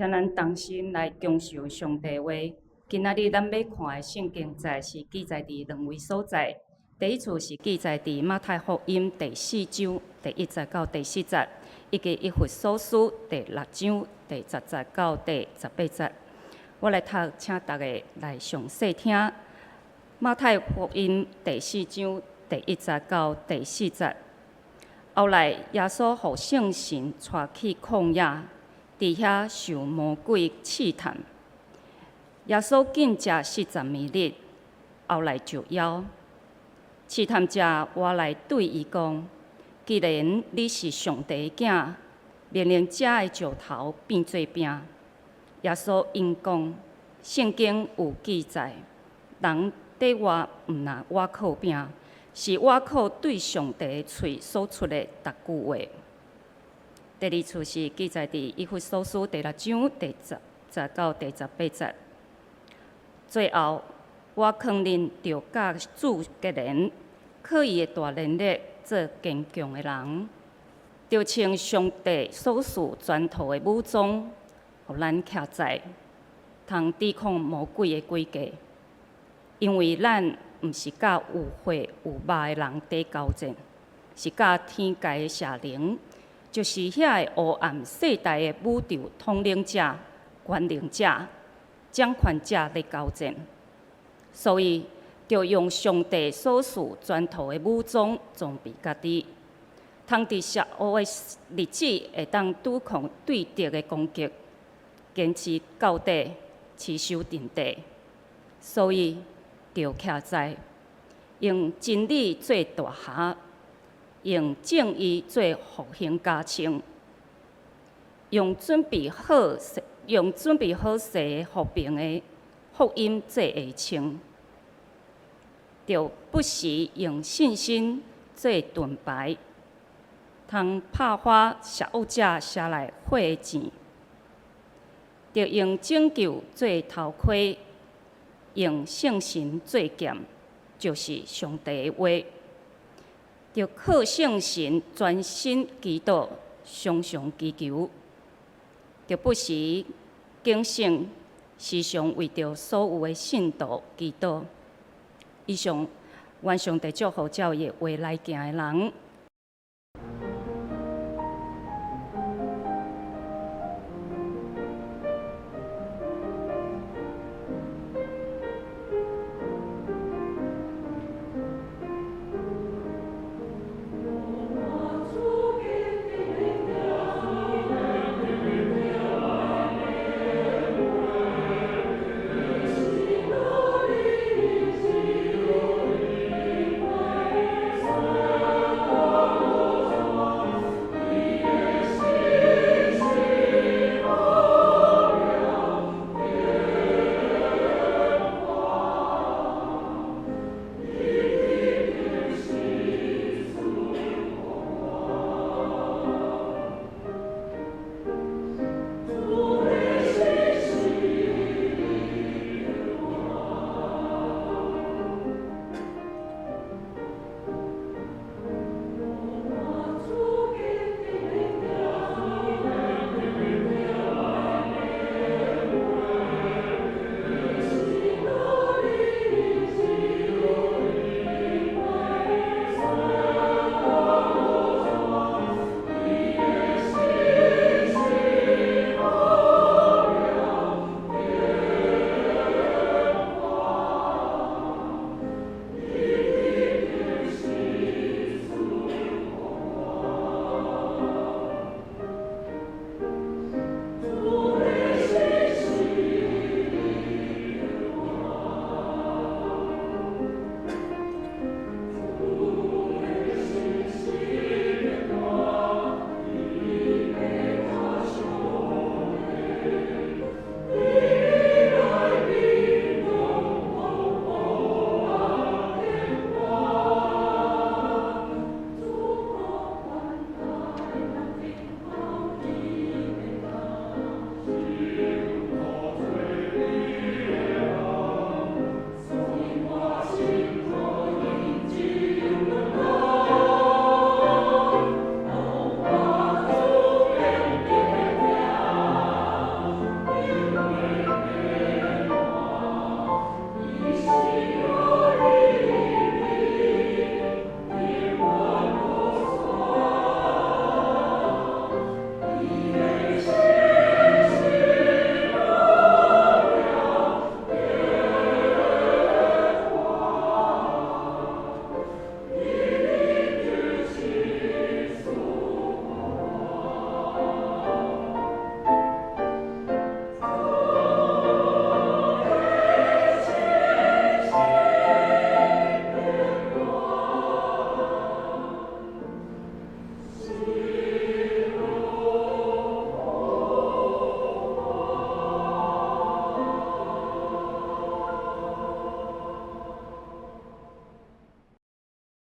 请咱同心来恭受上帝话。今仔日咱要看的圣经节是记载伫两位所在。第一处是记载伫马太福音第4章第1节到第4节，以及以弗所书第6章第10节到第18节。我来读，请大家来详细听。马太福音第4章第1节到第4节。后来，耶稣互圣神带去旷野，伫遐受魔鬼试探。耶稣禁食40暝日，后来就枵。试探者活来对伊讲：“既然你是上帝的囝，命令遮的石头变做饼。”耶稣因讲：“圣经有记载，人伫活毋若倚靠饼，是倚靠对上帝的喙所出的逐句话。”第二处是记载伫以弗所书第6章第10节到第18节。最后，我肯定着甲主结连，靠伊的大能力做坚强的人，着穿上帝所赐全套的武装，互咱徛在，通抵抗魔鬼的诡计。因为咱毋是甲有血有肉的人伫交战，是甲天界的邪灵，就是遐个黑暗世代的宇宙统领者、权能者、掌权者伫交战。所以，着用上帝所赐全套的武装装备家己，通伫邪恶的日子会当拄抗对敌的攻击，坚持到底，持守阵地。所以，着徛在，用真理做大侠，用正义做复兴加称，用准备好势的和平的福音做下称，着不时用信心做盾牌，通拍发邪恶者写来火的钱，着用拯救做头盔，用圣神做剑，就是上帝的话。着靠圣神专心祈祷，常常祈求，着不时警醒，时常为着所有的信徒祈祷。以上，愿上帝祝福照伊的话来行的人。我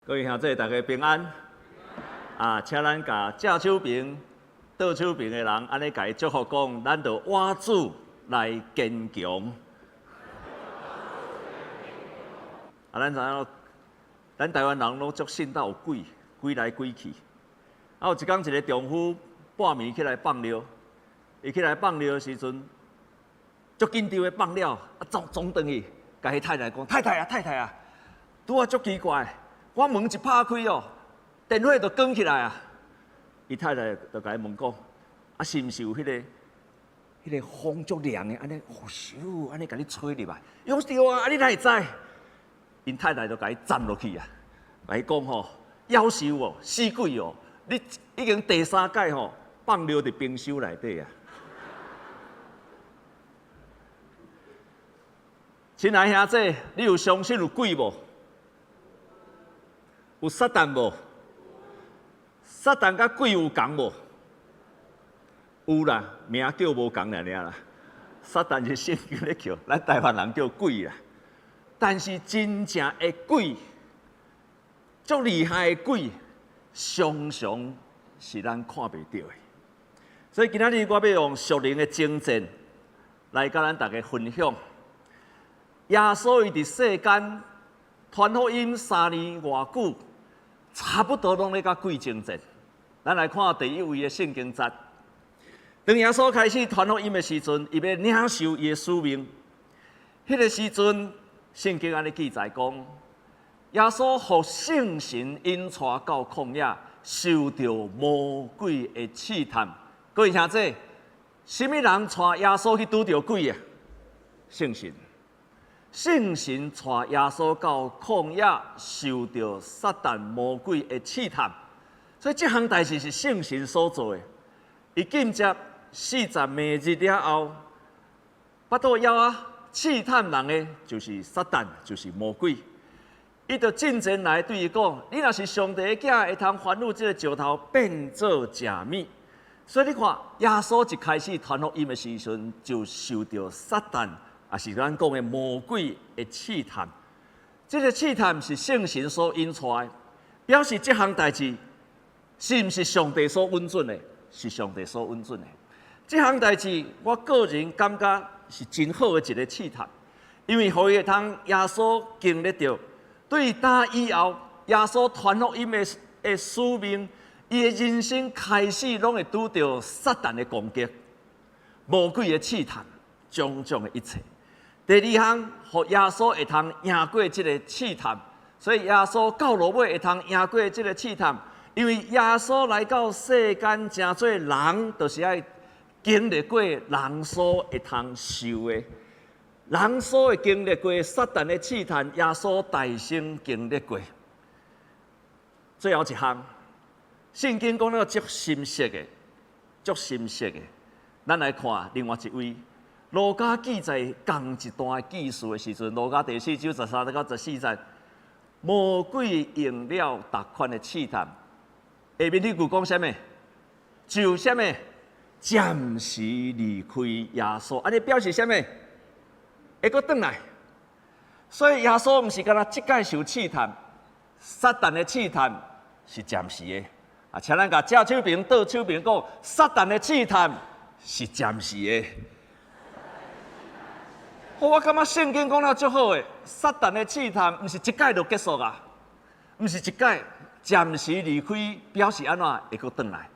各位兄弟，大家平安。请咱甲正手边、倒手边的人，安尼甲伊祝福讲，咱着倚主来坚强。咱知影，咱台湾人拢足信到有鬼，鬼来鬼去。有一天，一个丈夫半暝起来放尿，伊起来放尿的时阵，足紧张的放了，撞转去，甲伊太太讲：太太啊，拄啊足奇怪，我门一拍开哦，电火就关起来啊。伊太太就甲伊问讲：是毋是有迄个风足凉的，安尼呼咻，安尼甲你吹入来？伊讲对啊，你哪会知？因太太就甲伊站落去啊，甲伊讲吼，夭寿哦，死鬼哦，你已经第3届吼放尿伫冰箱内底啊。亲爱兄弟，你有相信有鬼无？有撒旦无？撒旦甲鬼有共无？有啦，名叫无共尔啦。撒旦是圣经咧叫，咱台湾人叫鬼啦。但是真正的鬼，足厉害的鬼，常常是咱看袂到的。所以今仔日我要用属灵的精神来甲咱大家分享。耶稣伊伫世间传福音3年偌久，差不多拢咧甲鬼争战。咱来看第一位的圣经节。当耶稣开始传福音的时阵，伊要领受伊的使命。迄个时阵，圣经安尼记载讲，耶稣互圣神引带到旷野，受到魔鬼的试探。各位兄弟，什么人带耶稣去拄着鬼啊？圣神。圣神带耶稣到旷野，受到撒旦魔鬼的试探。所以这项代志是圣神所做的。伊紧接40暝日了后，巴肚枵啊！试探人的就是撒旦，就是魔鬼。伊就进前来对伊讲：“你若是上帝的囝，会通翻入这个石头变做食物。”所以你看，耶稣一开始传福音的时阵，就受到撒旦，也是咱讲的魔鬼的试探。这个试探是圣神所引出来，表示这项代志是毋是上帝所允准的？是上帝所允准的。这项代志，我个人感觉是真好的一个试探，因为互伊会通耶稣经历到，对打以后耶稣传福音的使命，伊的人生开始拢会拄到撒旦的攻击、魔鬼的试探，种种的一切。第二项，互耶稣会通赢过这个试探，所以耶稣到落尾会通赢过这个试探，因为耶稣来到世间，成做人，就是爱经历过人所会通受的，人所会经历过撒旦的试探，耶稣大声经历过。最后一项，圣经讲到足深刻的，足深刻的。咱来看另外一位，路加记载同一段记述的时阵，路加第4章13到14节，魔鬼用了逐款的试探。下面迄句讲啥物？就啥物？暂时离开耶稣，安尼表示啥物？会阁转来。所以耶稣毋是干那即届受试探，撒旦的试探是暂时的。请咱甲正手边、倒手边讲，撒旦的试探是暂时的。我感觉圣经讲了足好诶，撒旦的试探毋是一届就结束啊，毋是一届暂时离开，表示安怎会阁转来。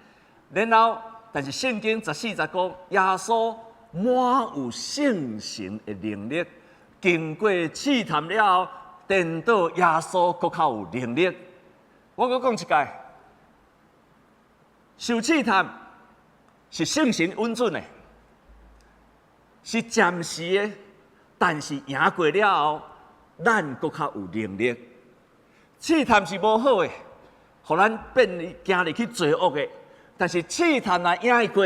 然后。但是圣经14节讲，耶稣满有圣神的能力，经过试探了后，颠倒耶稣更较有能力。我阁讲一届，受试探是圣神允准的，是暂时的，但是赢过了后，咱更较有能力。试探是无好的，互咱变行入去罪恶的。但是试探来赢过，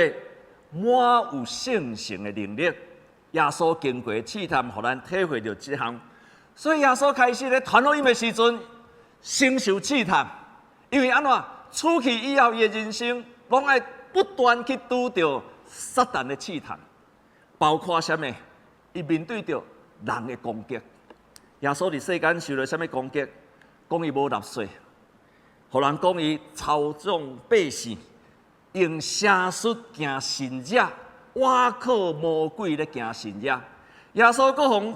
满有圣神的能力。耶稣经过试探，互咱体会到这项。所以耶稣开始咧传福音的时阵，承受试探，因为安怎出去以后，伊的人生拢爱不断去拄着撒旦的试探，包括啥物？伊面对着人的攻击。耶稣伫世间受了啥物攻击？讲伊无纳税，互人讲伊操纵百姓，用邪术行神迹，倚靠魔鬼咧行神迹。耶稣各方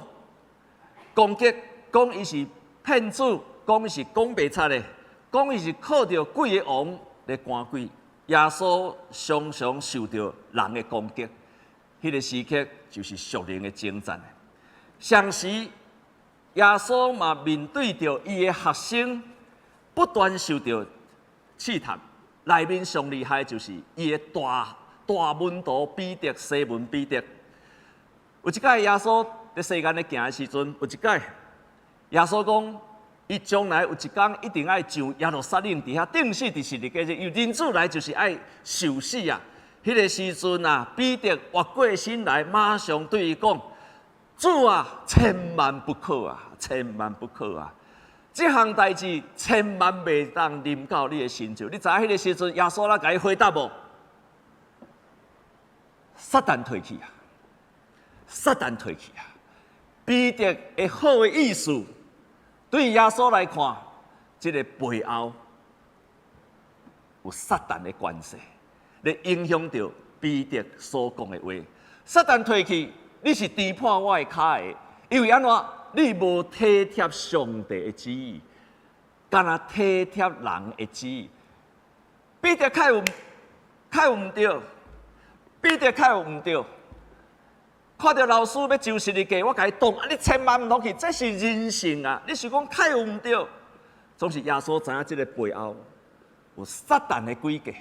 攻击，讲伊是骗子，讲伊是讲白贼的，讲伊是靠着鬼的王来赶鬼。耶稣常常受到人的攻击，迄个时刻就是属灵的征战。上时，耶稣嘛面对着伊的学生，不断受到试探。内面上厉害就是伊的大门徒彼得、西门彼得。有一届耶稣在世间咧行的时阵，有一届耶稣讲，伊将来有一天一定爱上耶路撒冷，伫遐定死第14日，因为人子来就是爱受死啊！迄个时阵啊，彼得活过心来，马上对伊讲：“主啊，千万不可啊，千万不可啊！这项代志千万袂当临到你的身上。”你知影迄个时阵，耶稣甲伊回答无？撒旦退去啊！撒旦退去啊！彼得的好的意思，对耶稣来看，这个背后有撒旦的关系，来影响到彼得所讲的话。撒旦退去，你是击破我的脚的，因为安怎？你无体贴上帝的旨意，干那体贴人的旨意。彼得较有唔对，彼得较有唔对。看到老师要就14日，我甲伊讲，你千万唔通去，这是人性啊！你是讲较有唔对，总是耶稣知影这个背后有撒旦的诡计，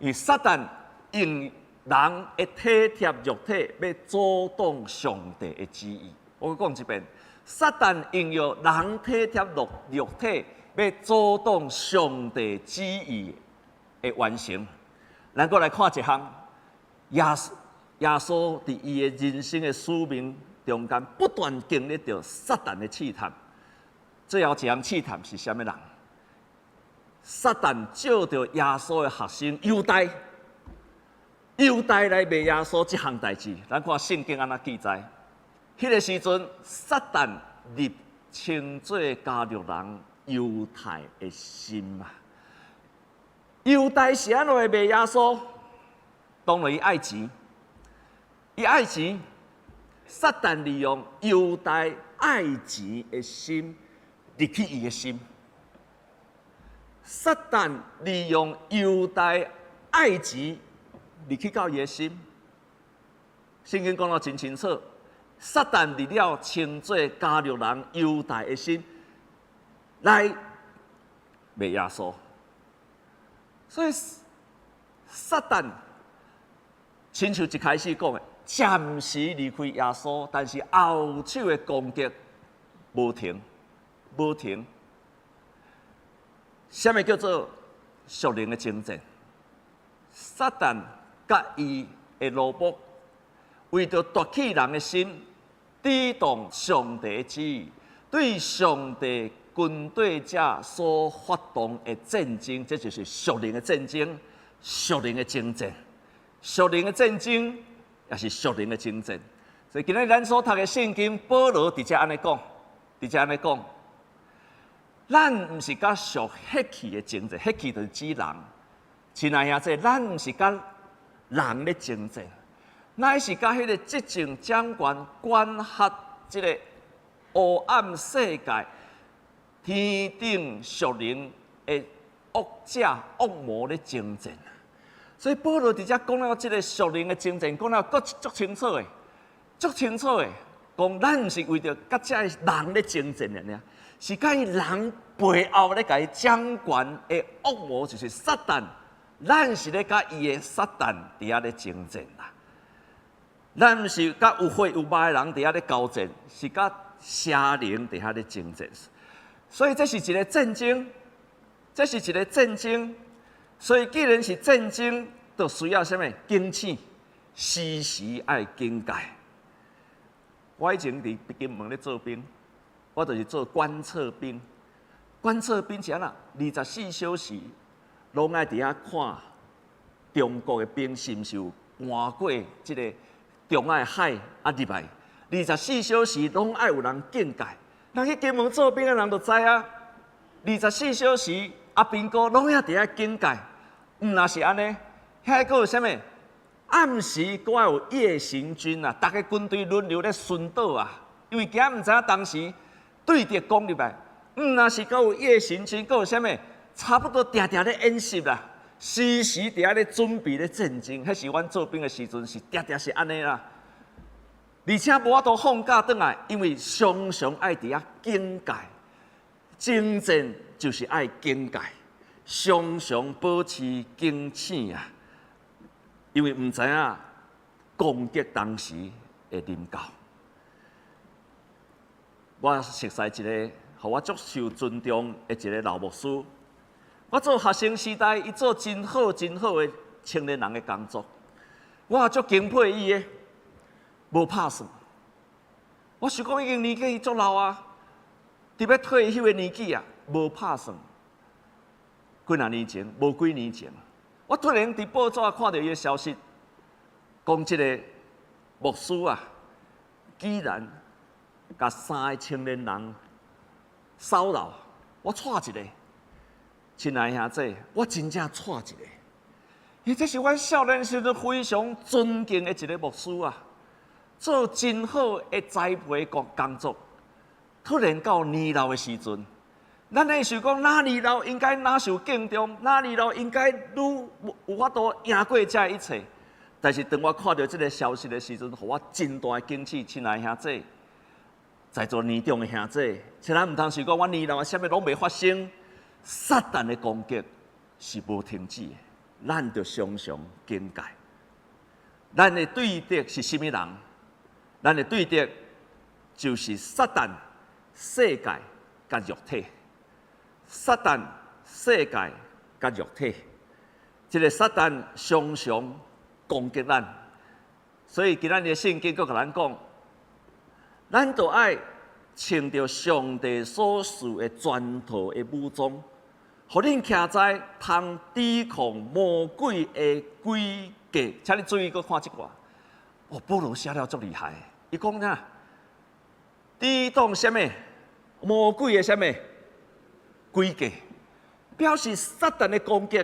因为撒旦用人的体贴肉体，要阻挡上帝的旨意。我讲一遍，撒旦应用人体贴肉体，要阻挡上帝旨意的完成。咱过来看一项，耶稣伫伊的人生的使命中间，不断经历着撒旦的试探。最后一项试探是啥物人？撒旦借着耶稣的学生犹大来卖耶稣这项代志。咱看圣经安怎记载。迄个时阵，撒旦入称做加略人犹太的心啊。犹大是安怎卖耶稣？当然伊爱钱，伊爱钱。撒旦利用犹大爱钱的心入去伊的心。撒旦利用犹大爱钱入去到伊的心。圣经讲得真清楚。撒旦入了称作加略人犹大的心，来卖耶稣。所以撒旦亲像一开始讲的，暂时离开耶稣，但是后手的攻击无停。什么叫做属灵的征战？撒旦甲伊的罗卜，为着夺取人的心。抵挡上帝的旨意，对上帝军队者所发动的战争，这就是属灵的战争、属灵的征战、属灵的战争，也是属灵的征战。所以今日咱所读的圣经，保罗直接安尼讲，咱唔是甲属血气的征战，血气就是指人。亲爱兄弟，咱唔是甲人咧征战。乃是甲迄个执政掌权管辖即个黑暗世界、天顶属灵的恶者、恶魔咧征战。所以保罗直接讲了即个属灵的征战，讲了足清楚的，讲咱毋是为着甲这人咧征战尔，是甲伊人背后咧甲伊掌权的恶魔，就是撒旦。咱是咧甲伊的撒旦伫遐咧征战啦。咱毋是甲有血有肉的人伫遐咧交战，是甲邪灵伫遐咧征战。所以这是一个战争，所以既然是战争，就需要什么？警醒，时时爱警戒。我以前伫金门咧做兵，我就是做观测兵。观测兵是安怎？24小时拢爱伫遐看中国的兵是毋是有换过即个中海海啊入来，24小时拢爱有人警戒。咱去金门做兵的人就知啊，24小时阿兵哥拢遐伫遐警戒。若是安尼，遐个有啥物？暗时佫要有夜行军啊，逐个军队轮流咧巡岛啊。因为惊毋知影当时对敌攻入来。若是佫有夜行军，佫有啥物？差不多定定咧演习啦，时时伫遐咧准备咧战争。迄是阮做兵的时阵，是定定是安尼啦。而且无法度放假转来，因为常常爱伫遐警戒。征战就是爱警戒，常常保持警醒啊。因为毋知影攻击当时会临到。我熟悉一个，互我足受尊重的一个老牧师。我做学生时代，伊做真好真好的青年人的工作，我也足敬佩伊的，无拍算。我想讲，已经年纪足老啊，伫要退休的年纪啊，无拍算。几若年前，无几年前，我突然伫报纸看到伊的消息，讲即个牧师啊，居然甲3个青年人骚扰，我踹一个。亲爱兄弟，我真正踹一个，因为这是阮少年时阵非常尊敬的一个牧师啊，做真好的栽培工作。突然到年老的时阵，咱会想讲，哪年老应该哪受敬重，哪年老应该愈有法度赢过这一切。但是当我看到这个消息的时阵，互我真大的惊喜，亲爱兄弟，在座年长的兄弟，千万唔通想讲，我年老啊，啥物拢未发生。撒旦的攻击是无停止的，咱着常常警戒。咱的对敌是甚物人？咱的对敌就是撒旦、世界甲肉体。撒旦、世界甲肉体，这个撒旦常常攻击咱，所以今仔日圣经佫甲咱讲，咱着爱穿着上帝所赐的全套的武装，互恁徛在通抵抗魔鬼的诡计。请你注意，佫看即段。哦，保罗写了足厉害。伊讲啥？抵挡什么？魔鬼的什么诡计？表示撒旦的攻击。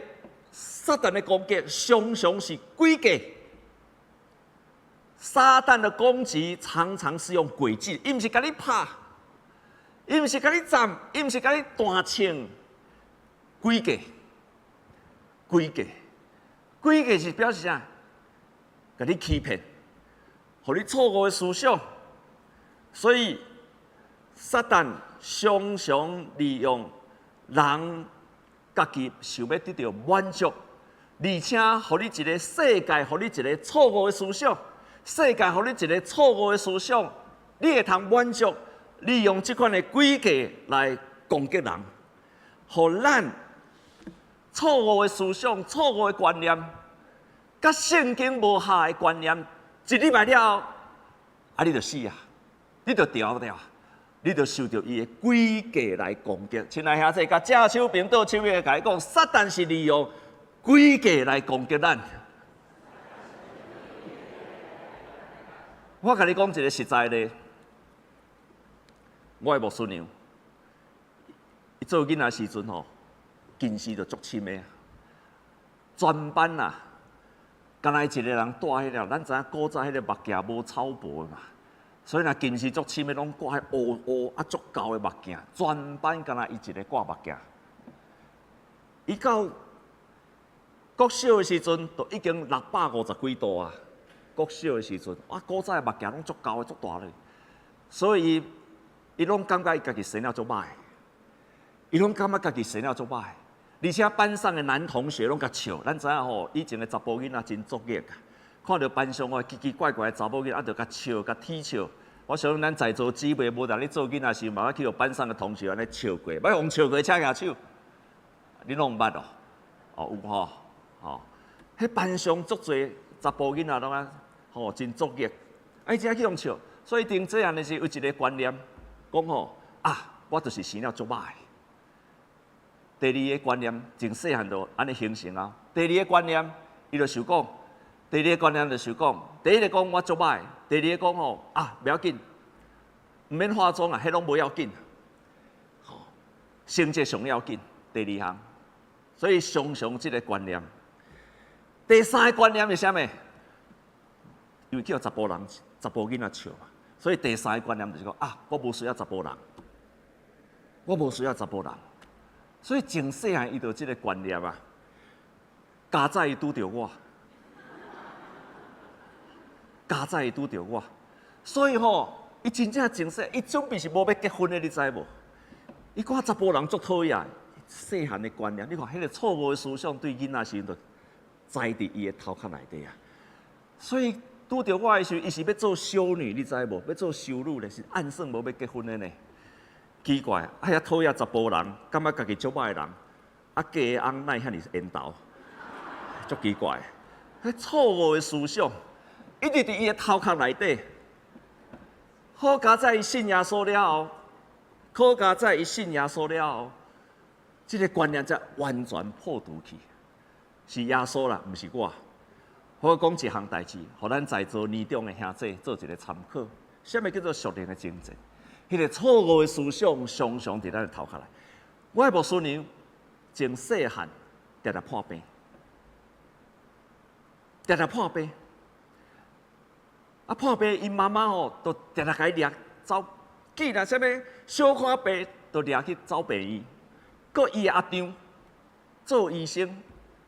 撒旦的攻击常常是诡计。撒旦的攻击常常是用诡计，伊毋是甲你拍。伊毋是甲你斩，伊毋是甲你断枪，诡计，诡计，诡计是表示啥？甲你欺骗，互你错误的思想。所以，撒旦常常利用人家己想要得到满足，而且互你一个世界，互你一个错误的思想，世界互你一个错误的思想，你会通满足。利用这款的诡计来攻击人，互咱错误的思想、错误的观念，甲圣经无合的观念，一礼拜了后，啊，你就死啊，你就掉，你就受到伊的诡计来攻击。亲爱兄弟，甲正手边倒手边甲伊讲，撒旦是利用诡计来攻击咱。我甲你讲一个实在的。我的牧师娘，伊做囡仔时阵吼，近视就足深的，全班啊，敢若伊一个人带迄了，咱知影古早迄个目镜无草薄的嘛，所以若近视足深的，拢挂迄乌乌啊足厚的目镜，全班敢若伊一个挂目镜。伊到国小的时阵，就已经650几度啊。国小的时阵，啊，古早的目镜拢足厚的、足大的，所以伊拢感觉伊家己生了足歹，伊拢感觉家己生了足歹，而且班上的男同学拢甲笑。咱知影吼，以前的查甫囡仔真作孽啊，看到班上哦奇奇怪怪的查某囡仔，就甲笑、甲踢笑。我想咱在座姊妹无当咧做囡仔时，嘛去互班上的同学安尼笑过，要用笑过请举手。你拢毋捌哦？哦有吼，吼，迄班上足侪查甫囡仔拢啊，吼真作孽，哎，只去用笑。所以顶这样的是有一个观念。讲吼啊，我就是生了足歹。第二个观念，从细汉就安尼形成啊。第二个观念，伊就想讲，第二个观念就想讲，第一个讲我足歹，第二个讲吼啊，不要紧，毋免化妆啊，迄拢无要紧。吼，成绩上要紧。第二项，所以常常这个观念。第三个观念是啥物？因为叫查甫人、查甫囡仔笑嘛，所以第三个观念就是讲啊，我无需要查甫人，我无需要查甫人。所以从细汉伊就这个观念啊，家早伊拄着我，家早伊拄着我，所以吼，伊真正从细，伊准备是无要结婚的，你知无？伊看查甫人足讨厌，细汉的观念，你看迄个错误的思想对囡仔时阵就栽伫伊的头壳内底啊。所以拄着我的时候，伊是要做修女，你知无？要做修女咧，是暗算无要结婚的呢。奇怪，哎呀，讨厌查甫人，感觉家己足歹的人，啊，嫁的翁奈遐尼缘投，足奇怪。迄错误的思想，一直伫伊的头壳内底。好佳在伊信耶稣了后，好佳在伊信耶稣了后，这个观念才完全破除去。是耶稣啦，毋是我。我讲一项代志，互咱在座年长的兄弟做一个参考。什么叫做属灵的精神？迄个错误的思想常常伫咱的头壳内。我的牧师娘从细汉常常破病，常常破病。啊，破病，因妈妈吼，都常常甲伊掠走，记若啥物小可病，都掠去走病院。搁伊阿丈做医生，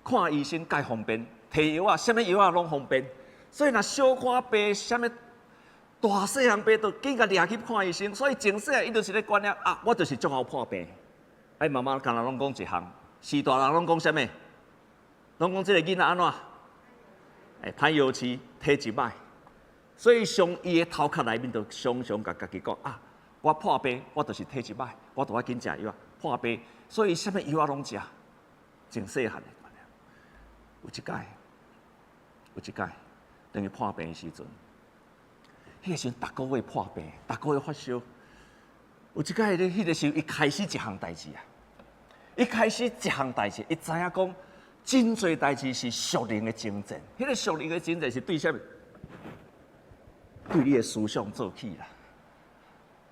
看医生介方便，摕药啊，啥物药啊拢方便。所以若小可病，啥物大细项病，都紧甲掠去看医生。所以从细伊就是咧观念啊，我就是足好破病。哎，妈妈干若拢讲一项，是大人拢讲啥物？拢讲即个囡仔安怎？哎，歹药饲，体质歹。所以，从伊的头壳内面，就常常甲家己讲啊，我破病，我就是体质歹，我就要紧食药啊，破病，所以啥物药啊拢食，真细汉的观念。有一届，等于破病的时阵，迄个时阵逐个月破病，逐个月发烧。有一届咧，迄个时候，伊开始一项代志啊，伊知影讲，真侪代志是属灵的精神。迄个属灵的精神是对啥物？对你的思想做起啦。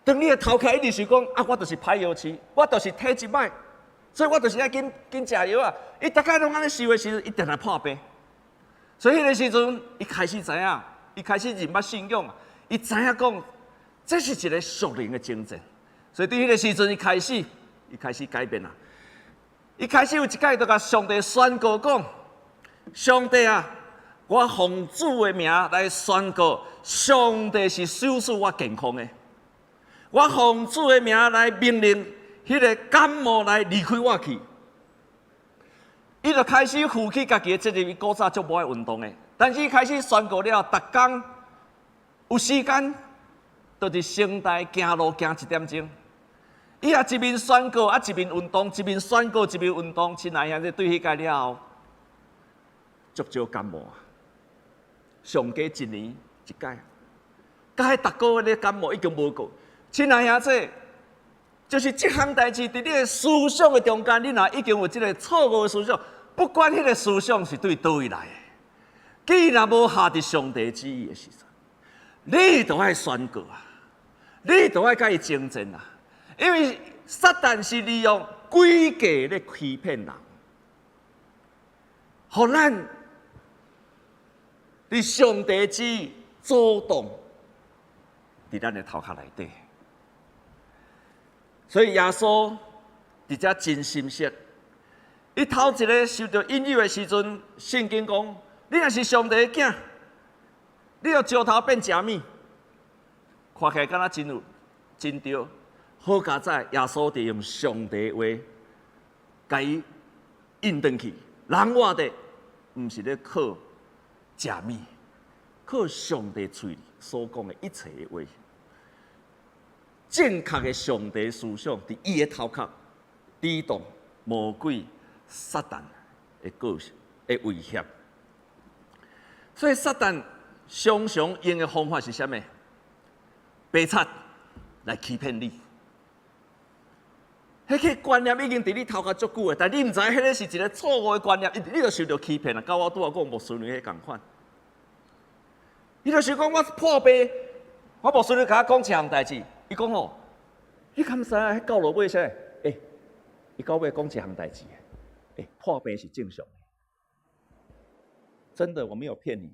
当你的头壳一直是讲啊，我就是歹药饲，我就是体质歹，所以我就是爱紧食药啊。伊大概拢安尼想的时阵，伊定定破病。所以迄个时阵，伊开始知影，伊开始认捌信仰，伊知影讲，这是一个属灵的精神。所以对迄个时阵，伊开始改变啦。伊开始有一届就甲上帝宣告讲，上帝啊！我奉主的名来宣告，上帝是守护我健康的。我奉主的名来命令，迄个感冒来离开我去。伊就开始负起家己的责任。伊古早足无爱运动的，但是伊开始宣告了，逐工有时间，就伫城内行路行1点钟。伊也一面宣告，一面运动，一面宣告，一面运动。亲爱兄弟，对迄届了后，足少感冒。上加一年一届，甲迄逐个月咧感冒已经无过。亲爱兄弟，就是这项代志，伫你的思想的中间，你若已经有这个错误的思想，不管迄个思想是对倒位来的，既然无下伫上帝旨意的时阵，你就爱宣告啊，你就爱甲伊争战啊，因为撒旦是利用诡计咧欺骗人，互咱。你上帝旨意主动伫咱的头壳内底，所以耶稣伫遮真心实。伊头一个受到引诱的时阵，圣经讲：你若是上帝的囝，你要石头变食米。看起来敢若真对。好佳在耶稣伫用上帝的话，甲伊引转去。人活的，毋是咧靠。食米，靠上帝嘴里所讲的一切的话，正确的上帝思想伫伊的头壳抵挡魔鬼、撒旦的个性的威胁。所以撒旦常常用的方法是啥物？白贼来欺骗你。迄个观念已经伫你头壳足久的，但你毋知迄个是一个错误的观念，你就受到欺骗了。甲我拄仔讲牧师娘迄共款，伊就想讲我破病，我牧师娘甲我讲一项代志，伊讲你敢知影迄到落尾啥？伊到尾讲一项代志，破病是正常的，真的，我没有骗你。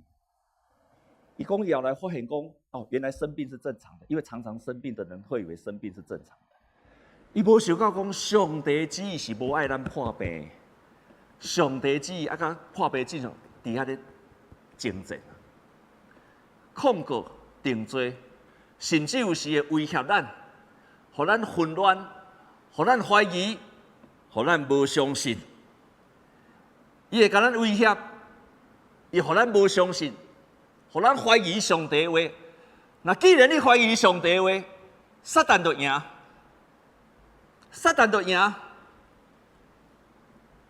伊讲以后来发现讲，哦，原来生病是正常的，因为常常生病的人会以为生病是正常的。伊无想到讲，上帝旨意是无爱咱破病，上帝旨意甲破病之上，伫遐咧征战、控告、定罪，甚至有时会威胁咱，互咱混乱，互咱怀疑，互咱无相信。伊会甲咱威胁，伊互咱无相信，互咱怀疑上帝的话。那既然你怀疑上帝的话，撒旦就赢，撒旦就赢。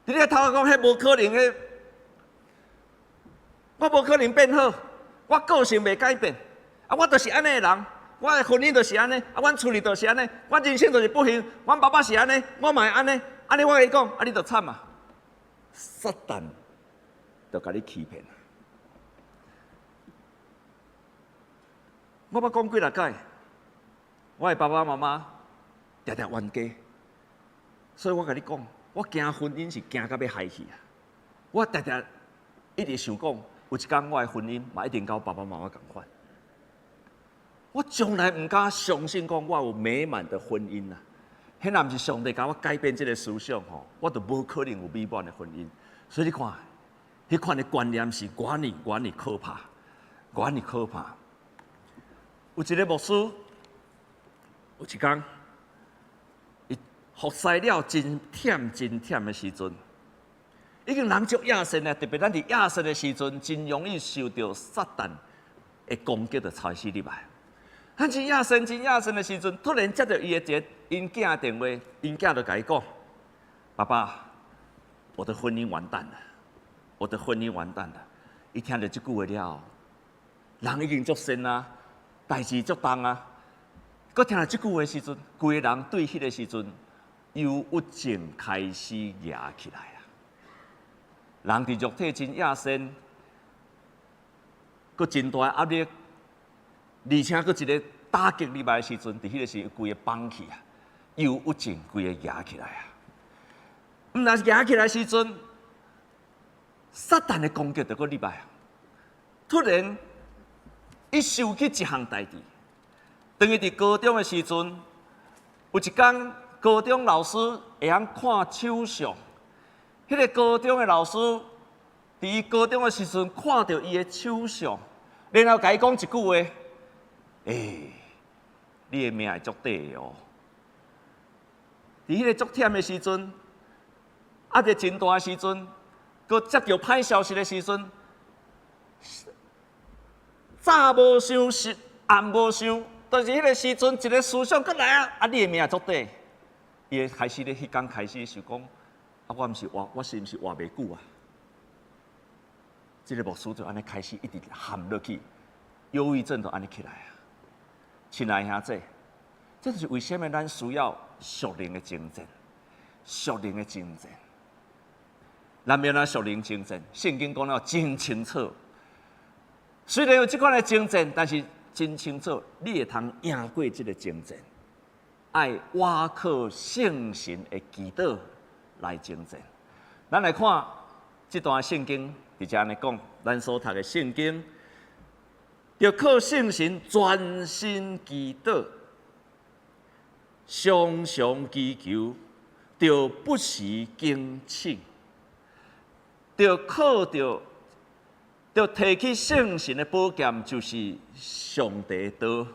你咧头壳讲，迄无可能的，我无可能变好，我个性袂改变，啊，我就是安尼的人，我的婚姻就是安尼，啊，阮处理就是安尼，我人生就是不幸，阮爸爸是安尼，我嘛会安尼，安尼我跟你讲，啊，你就惨啊！撒旦就甲你欺骗。我捌讲几若摆，我的爸爸妈妈常常冤家，所以我甲你讲，我惊婚姻是惊到要害去啊！我常常一直想讲，有一天我的婚姻嘛一定甲我爸爸妈妈同款。我从来唔敢相信讲我有美满的婚姻啊！迄若毋是上帝甲我改变这个思想吼，我就无可能有美满的婚姻。所以你看，迄款的观念是偌尔可怕，偌尔可怕。有一个牧师，有一天，伊服侍了真忝的时阵，已经人足亚神啊，特别咱伫亚神的时阵，真容易受到撒旦的攻击，就开始入来。咱真亚神的时阵，突然接到伊的因囝的电话，因囝就甲伊讲：“爸爸，我的婚姻完蛋了，我的婚姻完蛋了。”伊听到这句话了后，人已经足神啊，代志足重啊。佮听到这句话的时阵，规个人对迄个时阵忧郁症开始压起来啊。人伫肉体真亚神，佮真大压力。而且佫一个打击入来的时阵，伫迄个时规个放弃啊，忧郁症规个压起来啊。若是压起来的时阵，撒旦的攻击就佫入来啊。突然，伊想起一项代志，当伊伫高中的时阵，有一天高中老师会晓看手相，迄个高中的老师伫伊高中的时阵看到伊的手相，然后甲伊讲一句话。你的命会足短的哦！伫迄个足忝的时阵，压力真大的时阵，佮接到歹消息的时阵，早无想，暗无想，但是迄个时阵一个思想佮来啊！你的命足短，伊会开始咧，迄天开始想讲，啊，我是毋是活袂久啊？这个牧师就安尼开始一直陷落去，忧郁症就安尼起来啊！亲爱兄弟，这就是为什么咱需要属灵的征战，属灵的征战。咱要咱属灵征战，圣经讲了真清楚。虽然有这款的征战，但是真清楚，你会通赢过这个征战。爱倚靠圣神的祈祷来征战。咱来看这段圣经，直接安尼讲，咱所读的圣经。要靠圣神专心祈祷，常常祈求，就不时警醒，就靠着，就提起圣神的宝剑，就是上帝的道，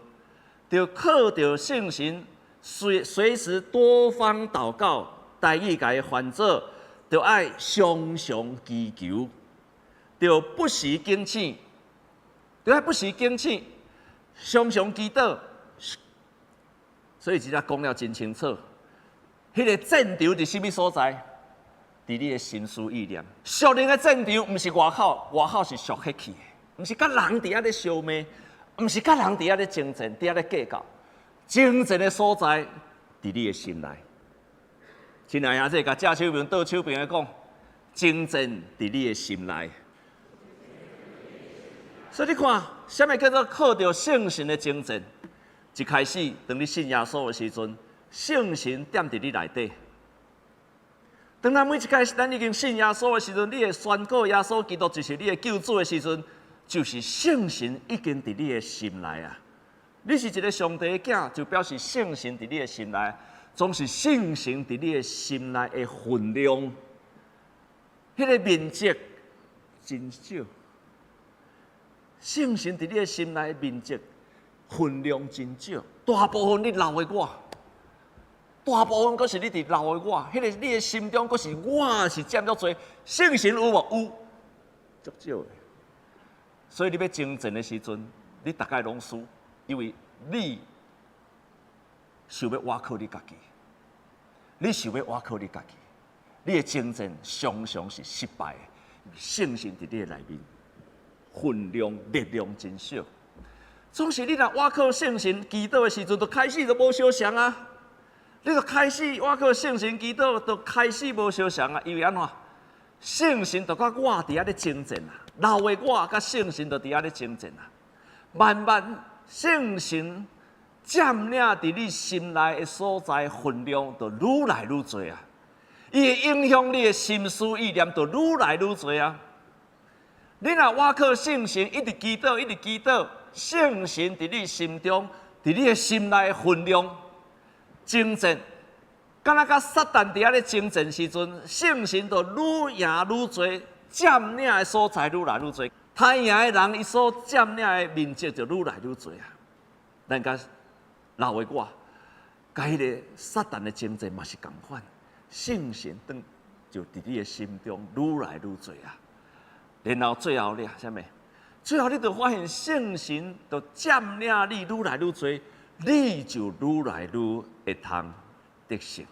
就靠着圣神，随时多方祷告，代意家患者，就爱常常祈求，就不时警醒。就爱不时警醒，常常祈祷，所以真正讲了真清楚。迄个战场伫什么所在？伫你的心思意念。属灵的战场毋是外口，外口是属血气的，毋是甲人伫遐咧相骂，毋是甲人伫遐咧争战，伫遐咧计较。争战的所在伫你的心内。亲爱兄弟，甲正手边、倒手边的讲，争战伫你的心内。所以你看，什么叫做靠着圣神的征战？一开始，当你信耶稣的时阵，圣神踮伫你内底。当咱每一届咱已经信耶稣的时阵，你会宣告耶稣基督就是你的救主的时阵，就是圣神已经伫你的心内啊。你是一个上帝的囝，就表示圣神伫你的心内，总是圣神伫你的心内的分量，迄个面积真少。圣神伫你的心内的面积分量真少，大部分你留的我，大部分佫是你伫留的我，迄个你的心中佫是我是占足多，圣神有无？有，足少的。所以你要精进的时阵，你大概拢输。因为你想要挖靠你家己，你想要挖靠你家己，你的精进常常是失败的。圣神伫你的内面，分量力量真少。总是你若挖靠圣神祈祷的时阵，就开始就无相像啊！你就开始挖靠圣神祈祷，就开始无相像啊！因为安怎？圣神就甲我伫遐咧精进啊，老的我甲圣神就伫遐咧精进啊，慢慢。圣神占领伫你心内的所在分量，就愈来愈多啊！伊会影响你的心思意念，就愈来愈多啊！你若挖靠圣神，一直祈祷，一直祈祷，圣神伫你心中，伫你的心内的分量精进，敢若甲撒旦伫遐咧精进时阵，圣神就愈赢愈多，占领的所在愈来愈多。太赢的人，伊所占领的面积就愈来愈多啊！咱甲老的我，甲迄个撒旦的精进嘛是共款，圣神当就伫你的心中愈来愈多啊！然后最后咧，啥物？最后你就发现圣神就占领你愈来愈多，你就愈来愈会通得胜。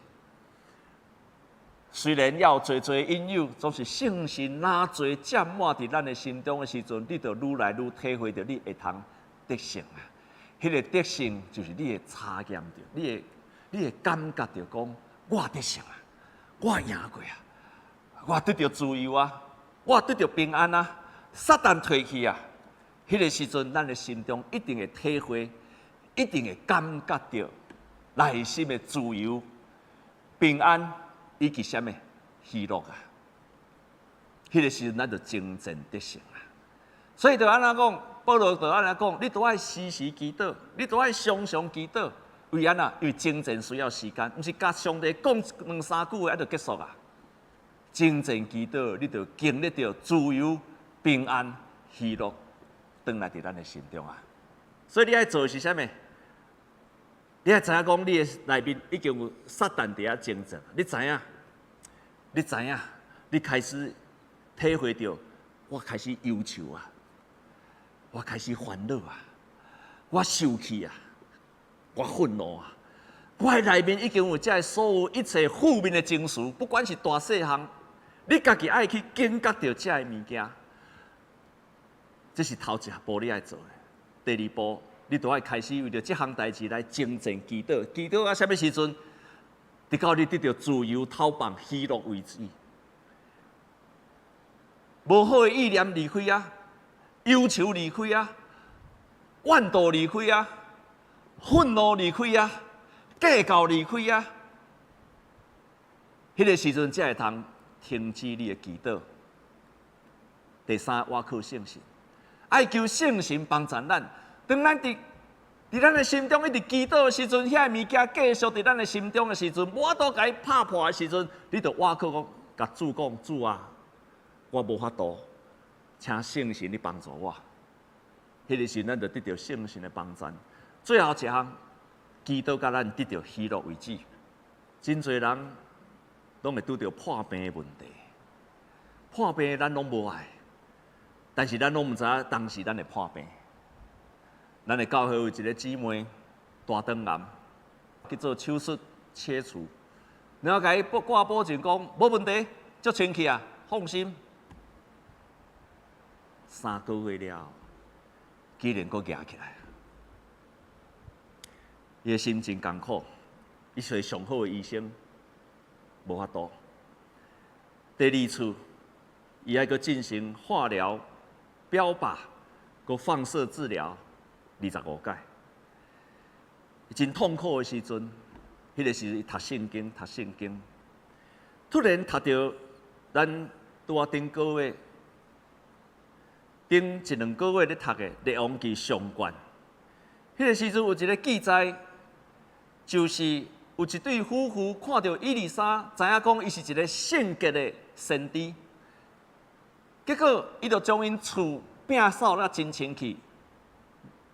虽然要多多引诱，总是圣神哪多占满伫咱的心中的时阵，你就愈来愈体会到你会通得胜啊！迄个得胜就是你会察验到，你会感觉到讲，我得胜啊，我赢过啊，我得到自由啊，我得到平安啊，撒旦退去啊！迄个时阵，咱的心中一定会体会，一定会感觉到内心的自由、平安。以及什么喜乐啊？迄个时阵，咱就精进得胜啊。所以就安怎讲，保罗就安怎讲，你都爱时时祈祷，你都爱常常祈祷。为安怎？因为精进需要时间，毋是甲上帝讲两三句话就结束啊。精进祈祷，你就经历到自由、平安、喜乐，转来伫咱的心中啊。所以你爱做的是啥物？你也知影讲，你的内面已经有撒旦伫遐征战，你知影？你开始体会到，我开始忧愁啊，我开始烦恼啊，我生气啊，我愤怒啊，我的内面已经有这所有一切负面的情绪，不管是大细项，你家己爱去警觉到这个物件。这是头一步你爱做的，第二步。你都要开始为着这项代志来精进祈祷，祈祷到什么时阵？直到你得到自由、透放、喜乐为止。无好的意念离开啊，忧愁离开啊，怨妒离开啊，愤怒离开啊，计较离开啊。迄个时阵才会通停止你的祈祷。第三，我靠圣神，爱求圣神帮助咱。当咱伫咱的心中一直祈祷的时阵，遐物件继续伫咱的心中的时阵，我都甲伊拍破的时阵，你就我靠讲，甲主讲，主啊，我无法度，请圣神你帮助我。迄个时阵，咱就得到圣神的帮助。最后一项，祈祷甲咱得到喜乐为止。真侪人拢会拄到破病的问题，破病咱拢无爱，但是咱拢毋知影当时咱会破病。咱的教会有一个姊妹大肠癌，去做手术切除，然后甲伊挂保证讲无问题，足清气啊，放心。3个月了，竟然阁举起来，伊的心真艰苦，伊找上好的医生，无法度。第二次，伊还阁进行化疗、标靶、阁放射治疗。25届，真痛苦的时阵，迄个时读圣经，突然读到咱拄啊顶个月、顶一两个月咧读的《列王记上卷》，迄个时阵有一个记载，就是有一对夫妇看到以利沙，知影讲伊是一个圣洁的先知，结果伊就将因厝摒扫了真清气，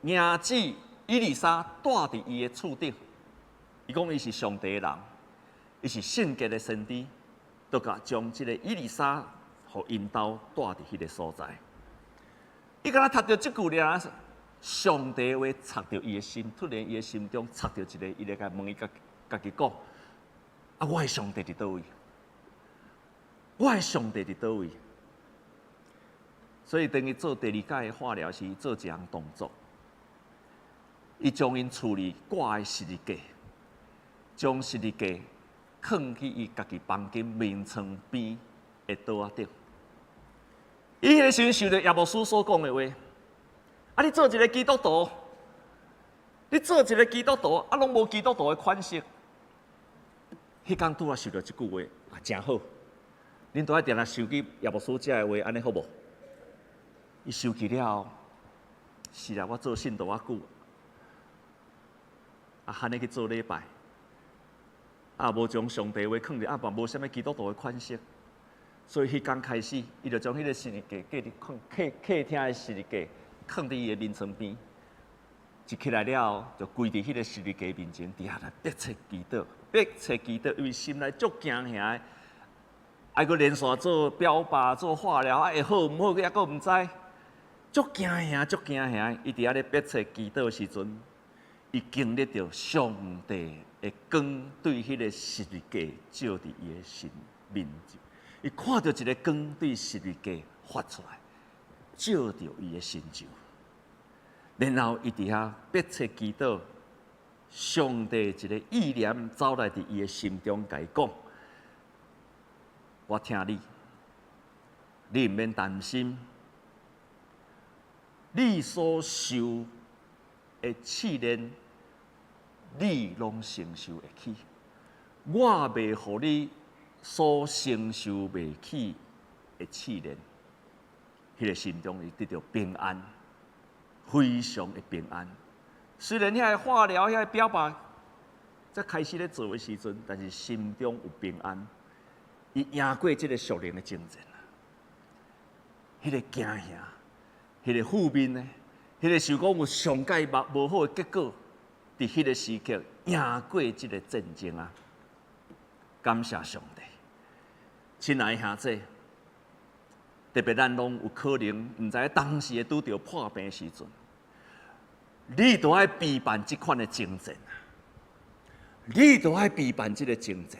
儿子以利沙带伫伊的厝顶，伊讲伊是上帝的人，伊是圣洁的先知，就甲将即个以利沙互因兜带伫迄个所在。伊敢若读到即句了，上帝话插到伊的心，突然伊的心中插到一个，伊就甲问伊家己讲：啊，我的上帝伫倒位？我的上帝伫倒位？所以等于做第二届的化疗时，做一项动作，伊将因厝里挂的十字架，将十字架放去伊家己房间面床边的桌仔顶。伊迄个时阵想着耶牧师所讲的话，啊，你做一个基督徒，你做一个基督徒，啊，拢无基督徒的款式。迄天拄啊想到即句话，啊，真好。恁都爱定定想起耶牧师遮的话，安尼好无？伊想起了后，是啦，我做信徒啊久，啊，罕尼去做礼拜，啊，无将上帝话放入，啊，嘛无啥物基督徒的款式。所以迄天开始，伊就将迄个十字架架伫客厅的十字架放伫伊的面床边，一起来了后，就跪伫迄个十字架面前，伫遐来迫切祈祷，迫切祈祷，因为心内足惊吓的，还佫连续做标靶、做化疗，啊会好毋好，抑佫毋知，足惊吓，足惊吓。伊伫遐咧迫切祈祷的时阵，伊经历着上帝的光对迄个十字架照伫伊的心面前。伊看到一个光对十字架发出来，照着伊的心上，然后伊伫遐迫切祈祷，上帝一个意念走来伫伊的心中，甲伊讲：我听你，你毋免担心，你所受的试炼，你拢承受会起，我袂互你所承受袂起的试炼，迄个心中伊得到平安，非常的平安。虽然遐个化疗、遐个标靶才开始咧做的时阵，但是心中有平安。伊赢过即个属灵的征战啊！迄个惊吓，迄个负面呢，迄个想讲有上界无好的结果，伫迄个时刻赢过即个战争啊！感谢上帝。亲爱的兄弟，特别咱拢有可能毋知当时会拄着破病的时阵，你都爱备办即款的征战啊！你都爱备办即个征战，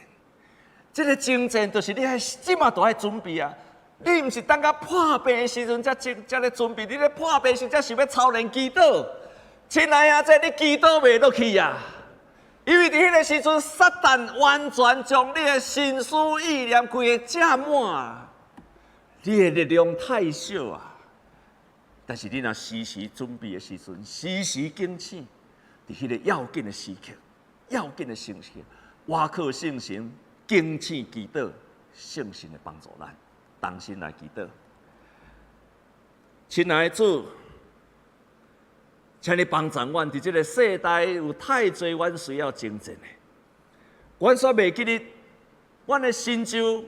即个征战就是你爱即马都爱准备啊！你毋是等到破病的时阵才咧准备，你咧破病时才想要超人祈祷。亲爱的兄弟，你祈祷袂落去啊！因为伫迄个时阵，撒旦完全将你的心思意念规个占满，你的力量太小啊！但是你若时时准备的时阵，时时警醒，伫迄个要紧的时刻、要紧的时刻，我靠圣神警醒祈祷，圣神的帮助咱，同心来祈祷。亲爱的主，请你帮助阮，伫这个世代有太多阮需要征战的，阮煞袂记得，阮的心中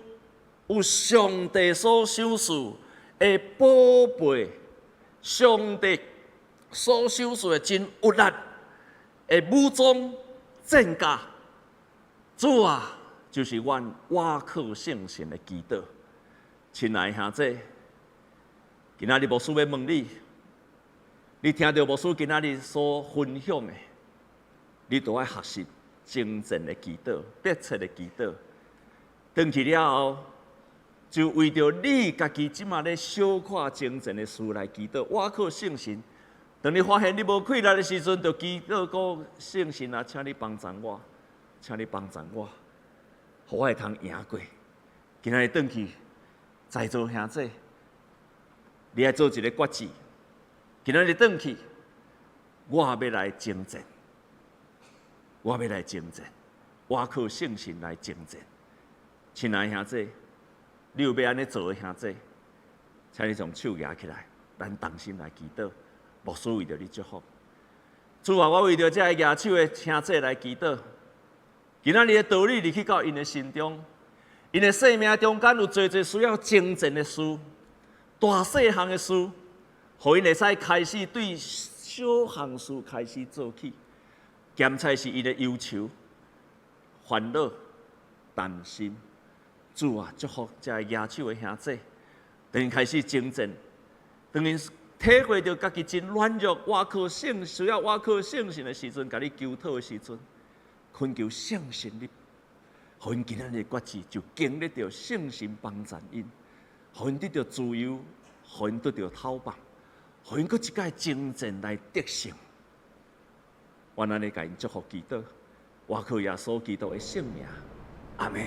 有上帝所赏赐的宝贝，上帝所赏赐的真有力的武装战甲。主啊，就是阮倚靠圣神的祈祷。亲爱的兄弟，今仔日牧师要问你。你听到牧师今仔日所分享的，你都要学习精神的祈祷、迫切的祈祷。回去了后，就为着你家己即马咧小看精神的事来祈祷。我靠圣神，当你发现你无气力的时阵，就祈祷讲圣神啊，请你帮助我，请你帮助我，互我会通赢过。今仔日回去，在座兄弟，你要做一个决志。今仔日转去，我要来征战，我要来征战，我靠圣神来征战。亲爱的兄弟，你有要安尼做的兄弟，请你将手举起来，咱同心来祈祷，牧师为着你祝福。主啊，我为着这个举手的兄弟来祈祷。今仔日的道理入去到因的心中，因的生命中间有侪需要精进的事，大细项的事，互因会使开始对小项事开始做起。咸菜是伊的忧愁、烦恼、担心。主啊，祝福这举手的兄弟，当因开始精进，当因体会到家己真软弱、倚靠圣需要倚靠圣神的时阵，甲你求讨的时阵，恳求圣神你，互因今仔日的决志就经历到圣神帮助因，互因得到自由，互因得到讨棒，互因搁一届精进来得胜。我安尼甲因祝福祈祷，我靠耶稣基督的圣名，阿门。